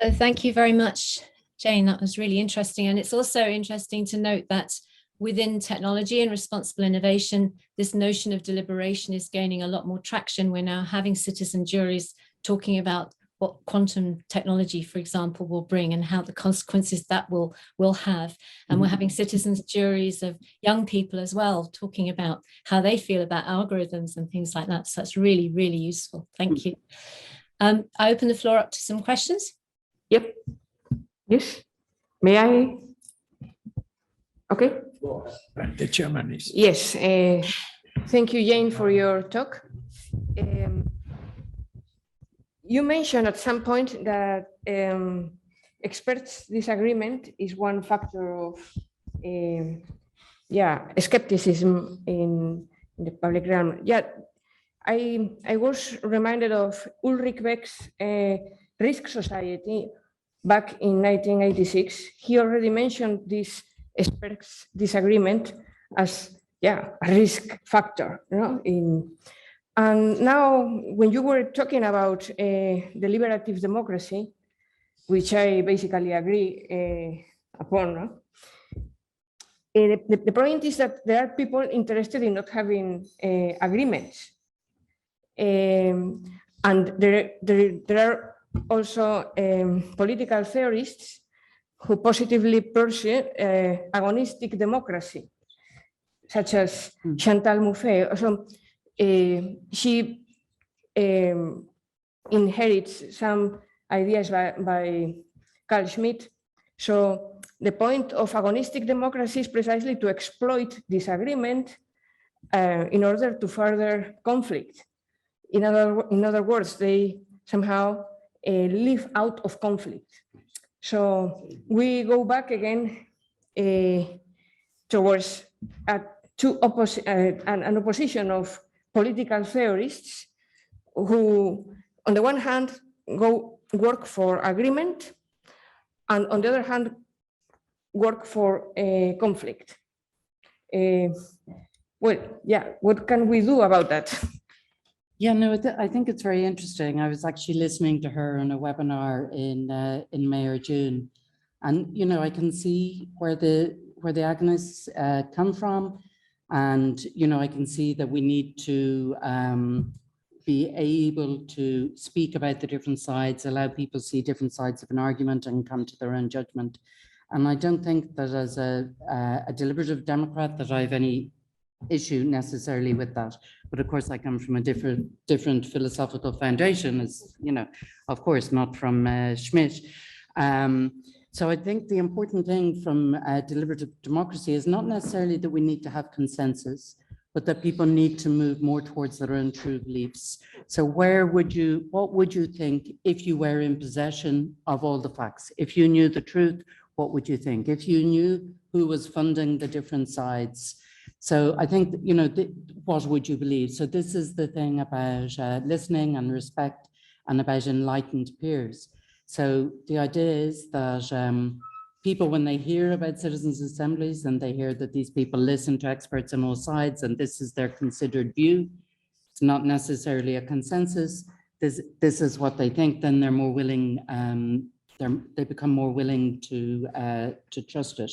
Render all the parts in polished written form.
Thank you very much, Jane. That was really interesting. And it's also interesting to note that within technology and responsible innovation, this notion of deliberation is gaining a lot more traction. We're now having citizen juries talking about what quantum technology, for example, will bring and how the consequences that will have. And we're having citizens juries of young people as well, talking about how they feel about algorithms and things like that. So that's really, really useful. Thank you. I open the floor up to some questions. Yep. Yes. May I? Okay. The chairman is. Yes. Thank you, Jane, for your talk. You mentioned at some point that experts' disagreement is one factor of skepticism in the public realm. Yeah, I was reminded of Ulrich Beck's Risk Society back in 1986. He already mentioned this experts' disagreement as a risk factor, you know, and now when you were talking about deliberative democracy, which I basically agree upon, the point is that there are people interested in not having agreements. And there are also political theorists who positively pursue agonistic democracy, such as Chantal Mouffe. So, she inherits some ideas by Carl Schmitt. So the point of agonistic democracy is precisely to exploit disagreement in order to further conflict. In other words, they somehow live out of conflict. So we go back again towards an opposition of political theorists who, on the one hand, work for agreement, and on the other hand, work for conflict. Well, yeah, what can we do about that? Yeah, no, I think it's very interesting. I was actually listening to her on a webinar in May or June, and you know, I can see where the agonists come from. And, you know, I can see that we need to be able to speak about the different sides, allow people to see different sides of an argument and come to their own judgment. And I don't think that as a deliberative Democrat that I have any issue necessarily with that. But of course, I come from a different philosophical foundation, as you know, of course, not from Schmitt. So I think the important thing from deliberative democracy is not necessarily that we need to have consensus, but that people need to move more towards their own true beliefs. So what would you think if you were in possession of all the facts? If you knew the truth, what would you think? If you knew who was funding the different sides? So I think, you know, what would you believe? So this is the thing about listening and respect and about enlightened peers. So the idea is that people, when they hear about citizens' assemblies and they hear that these people listen to experts on all sides and this is their considered view, it's not necessarily a consensus, this is what they think, then they're more willing, they become more willing to trust it.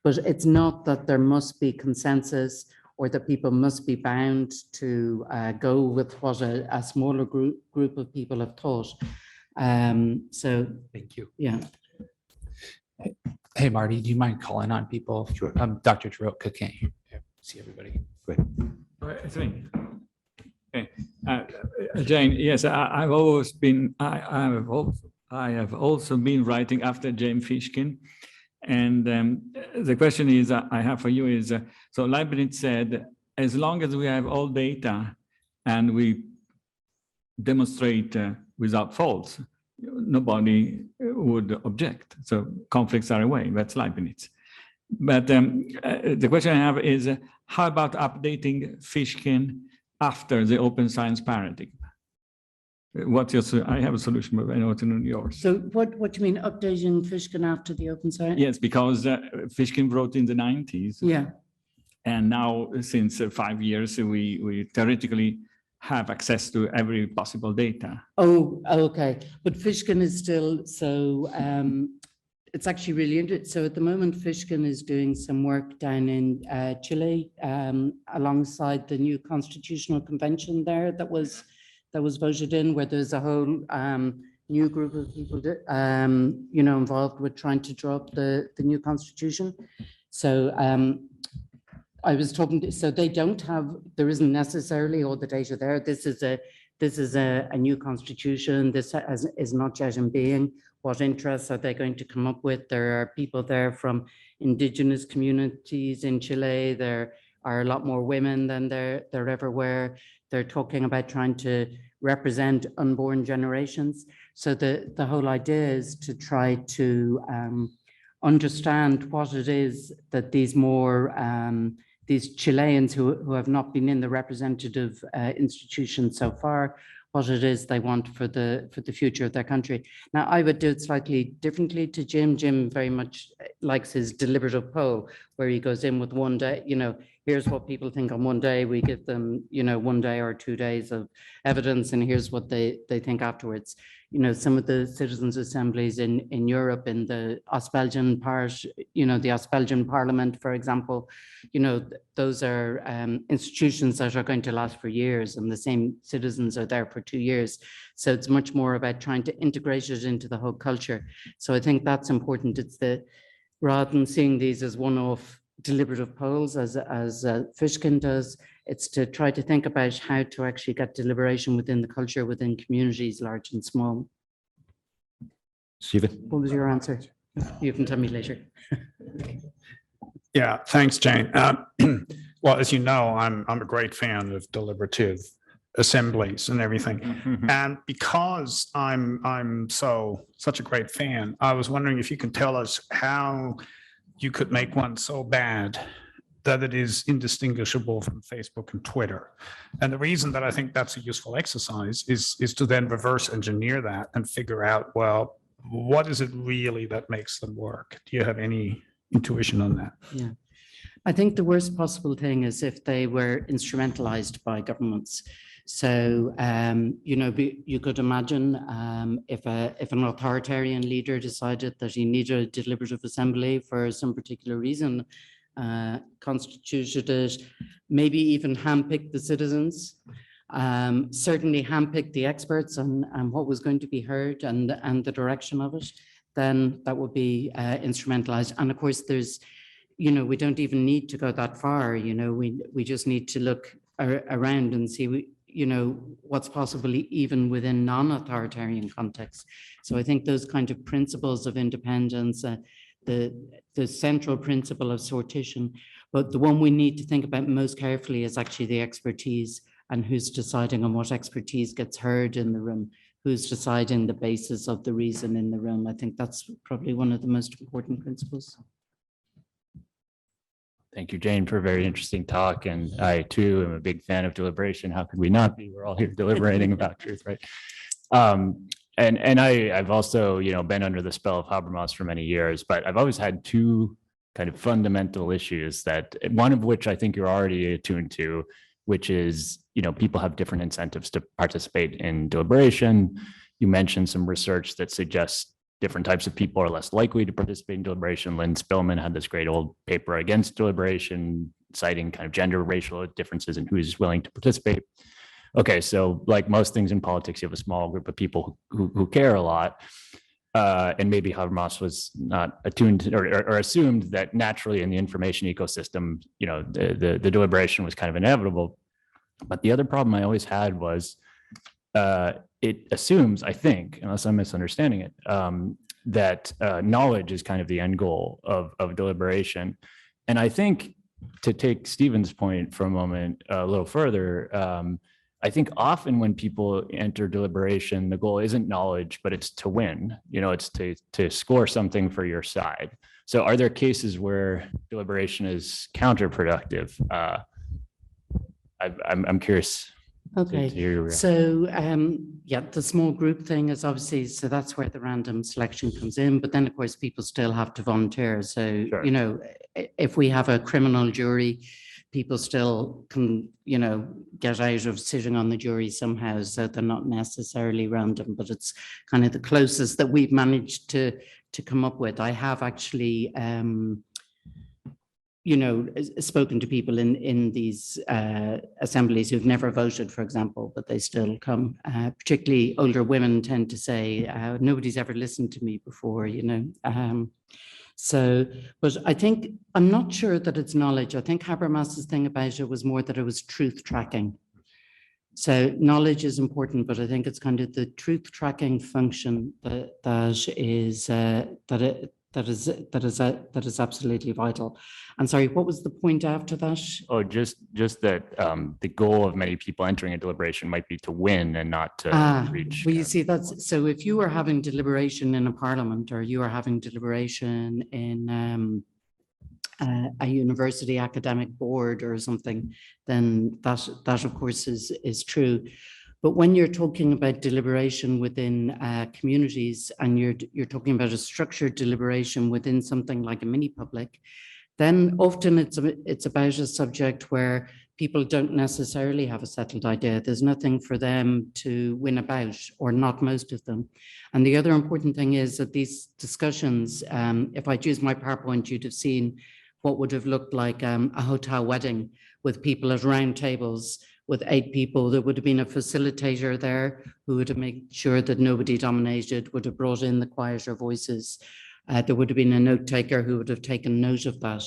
But it's not that there must be consensus or that people must be bound to go with what a smaller group of people have thought. So thank you. Yeah. Hey, Marty, do you mind calling on people? Sure. Dr. Jaroka can't see everybody. Go ahead. All right, it's me. Okay. Jane, yes, I have also been writing after James Fishkin. And the question is I have for you is, so Leibniz said, as long as we have all data and we demonstrate without faults, nobody would object. So conflicts are away, that's Leibniz. But the question I have is, how about updating Fishkin after the open science paradigm? What's your, I have a solution, but I know it's in yours. So what do you mean updating Fishkin after the open science? Yes, because Fishkin wrote in the 90s. Yeah. And now since 5 years, we theoretically have access to every possible data. Oh, okay. But Fishkin is still, so it's actually really interesting. So at the moment, Fishkin is doing some work down in Chile alongside the new constitutional convention there that was voted in, where there's a whole new group of people, you know, involved with trying to draw up the new constitution. So I was talking to, so they don't have, there isn't necessarily all the data there. This is a new constitution. This is not yet in being. What interests are they going to come up with? There are people there from indigenous communities in Chile. There are a lot more women than there ever were. They're talking about trying to represent unborn generations. So the whole idea is to try to understand what it is that these more these Chileans who have not been in the representative institutions so far, what it is they want for the future of their country. Now, I would do it slightly differently to Jim. Jim very much likes his deliberative poll, where he goes in with one day, you know, here's what people think on one day. We give them, you know, 1 day or 2 days of evidence, and here's what they think afterwards. You know, some of the citizens' assemblies in Europe, in the Ostbelgian part, you know, the Ostbelgian Parliament, for example, you know, those are institutions that are going to last for years, and the same citizens are there for 2 years. So it's much more about trying to integrate it into the whole culture. So I think that's important. It's rather than seeing these as one-off deliberative polls, as Fishkin does, it's to try to think about how to actually get deliberation within the culture, within communities, large and small. Stephen? What was your answer? You can tell me later. Yeah, thanks, Jane. Well, as you know, I'm a great fan of deliberative assemblies and everything. And because I'm such a great fan, I was wondering if you can tell us how you could make one so bad that it is indistinguishable from Facebook and Twitter. And the reason that I think that's a useful exercise is to then reverse engineer that and figure out, well, what is it really that makes them work? Do you have any intuition on that? Yeah, I think the worst possible thing is if they were instrumentalized by governments. So, you know, you could imagine if an authoritarian leader decided that he needed a deliberative assembly for some particular reason, constituted it, maybe even handpicked the citizens, certainly handpicked the experts and what was going to be heard and the direction of it, then that would be instrumentalized. And of course, there's, you know, we don't even need to go that far. You know, we just need to look around and see, you know, what's possible even within non-authoritarian contexts. So I think those kind of principles of independence, the central principle of sortition, but the one we need to think about most carefully is actually the expertise and who's deciding on what expertise gets heard in the room, who's deciding the basis of the reason in the room. I think that's probably one of the most important principles. Thank you, Jane, for a very interesting talk. And I too am a big fan of deliberation. How could we not be? We're all here deliberating about truth, right? And I've also, you know, been under the spell of Habermas for many years, but I've always had two kind of fundamental issues, that one of which I think you're already attuned to, which is, you know, people have different incentives to participate in deliberation. You mentioned some research that suggests different types of people are less likely to participate in deliberation. Lynn Spillman had this great old paper against deliberation, citing kind of gender, racial differences in who's willing to participate. Okay, so like most things in politics, you have a small group of people who care a lot. And maybe Habermas was not attuned to, or assumed that naturally in the information ecosystem, you know, the deliberation was kind of inevitable. But the other problem I always had was it assumes, I think, unless I'm misunderstanding it, that knowledge is kind of the end goal of deliberation. And I think, to take Stephen's point for a moment a little further, I think often when people enter deliberation, the goal isn't knowledge, but it's to win. You know, it's to score something for your side. So are there cases where deliberation is counterproductive? I'm curious. Okay, so yeah, the small group thing is obviously, so that's where the random selection comes in, but then of course people still have to volunteer. So, Sure. You know, if we have a criminal jury, people still can, you know, get out of sitting on the jury somehow, so they're not necessarily random, but it's kind of the closest that we've managed to come up with. I have actually, you know, spoken to people in these assemblies who've never voted, for example, but they still come. Particularly older women tend to say, nobody's ever listened to me before, you know. So, but I think, I'm not sure that it's knowledge. I think Habermas's thing about it was more that it was truth tracking. So knowledge is important, but I think it's kind of the truth tracking function that is absolutely vital. And sorry, what was the point after that? Oh, just that the goal of many people entering a deliberation might be to win and not to reach. Well, you see, that's, so if you are having deliberation in a parliament, or you are having deliberation in a university academic board or something, then that of course is true. But when you're talking about deliberation within communities, and you're talking about a structured deliberation within something like a mini public, then often it's about a subject where people don't necessarily have a settled idea. There's nothing for them to win about, or not most of them. And the other important thing is that these discussions, if I'd used my PowerPoint, you'd have seen what would have looked like a hotel wedding with people at round tables with 8 people. There would have been a facilitator there who would have made sure that nobody dominated, would have brought in the quieter voices. There would have been a note taker who would have taken note of that.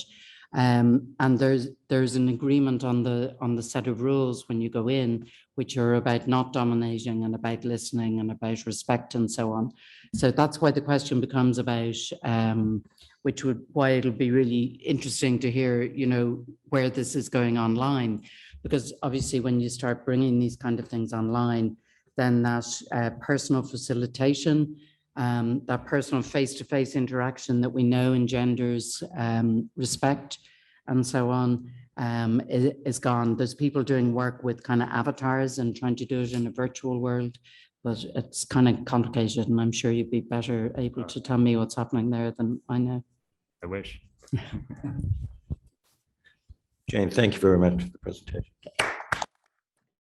And there's an agreement on the set of rules when you go in, which are about not dominating and about listening and about respect and so on. So that's why the question becomes about, why it'll be really interesting to hear, you know, where this is going online. Because obviously when you start bringing these kind of things online, then that personal facilitation, that personal face-to-face interaction that we know engenders respect and so on, is gone. There's people doing work with kind of avatars and trying to do it in a virtual world, but it's kind of complicated, and I'm sure you'd be better able to tell me what's happening there than I know. I wish. Jane, thank you very much for the presentation.